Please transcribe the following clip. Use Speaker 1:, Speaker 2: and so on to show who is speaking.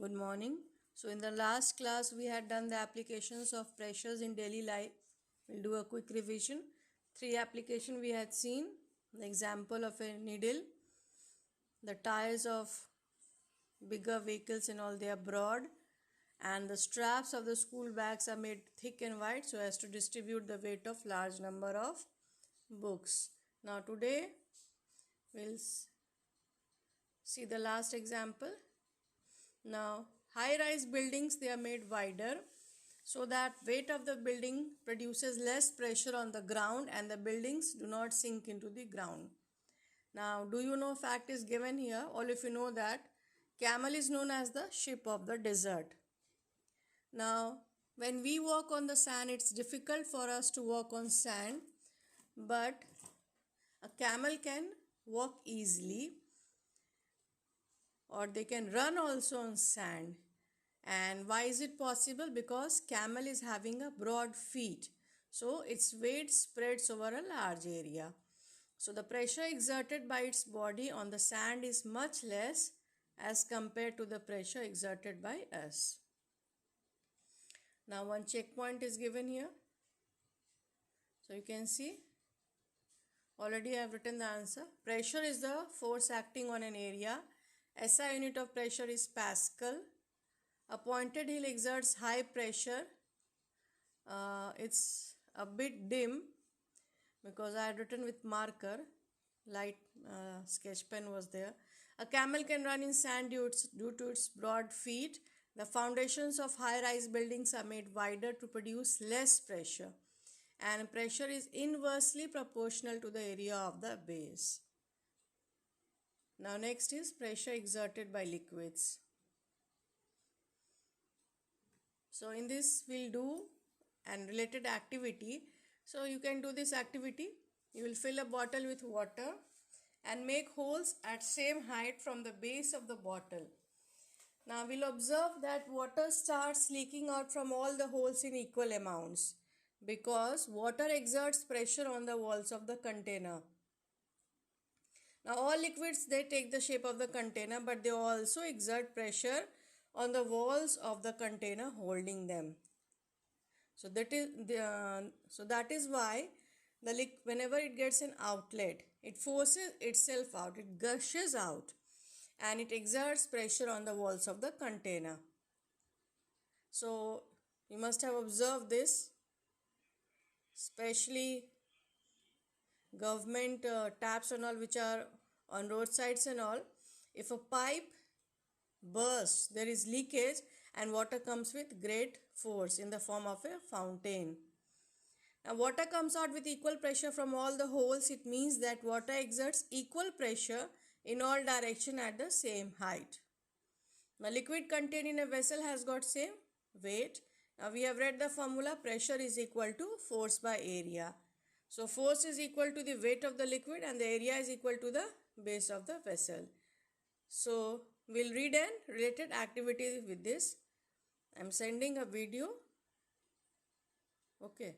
Speaker 1: Good morning. So in the last class we had done the applications of pressures in daily life. We'll do a quick revision. 3 applications we had seen. The example of a needle. The tires of bigger vehicles and all, they are broad. And the straps of the school bags are made thick and wide so as to distribute the weight of large number of books. Now today we'll see the last example. Now high-rise buildings, they are made wider so that weight of the building produces less pressure on the ground and the buildings do not sink into the ground. Now, do you know fact is given here? All of you know that camel is known as the ship of the desert. Now, when we walk on the sand, it's difficult for us to walk on sand, but a camel can walk easily, or they can run also on sand. And why is it possible? Because camel is having a broad feet, so its weight spreads over a large area. So the pressure exerted by its body on the sand is much less as compared to the pressure exerted by us. Now one checkpoint is given here. So you can see already I have written the answer. Pressure is the force acting on an area. SI unit of pressure is Pascal. A pointed hill exerts high pressure. It's a bit dim because I had written with marker. Light sketch pen was there. A camel can run in sand due to its broad feet. The foundations of high-rise buildings are made wider to produce less pressure. And pressure is inversely proportional to the area of the base. Now next is pressure exerted by liquids. So in this we'll do an related activity. So you can do this activity. You will fill a bottle with water and make holes at same height from the base of the bottle. Now we'll observe that water starts leaking out from all the holes in equal amounts because water exerts pressure on the walls of the container. Now all liquids, they take the shape of the container, but they also exert pressure on the walls of the container holding them. So that is why whenever it gets an outlet, it forces itself out, it gushes out, and it exerts pressure on the walls of the container. So you must have observed this, especially government taps and all which are on roadsides and all. If a pipe bursts, there is leakage and water comes with great force in the form of a fountain. Now water comes out with equal pressure from all the holes. It means that water exerts equal pressure in all direction at the same height. Now liquid contained in a vessel has got same weight. Now we have read the formula, pressure is equal to force by area. So force is equal to the weight of the liquid and the area is equal to the base of the vessel. So we'll read an related activity with this. I'm sending a video. Okay.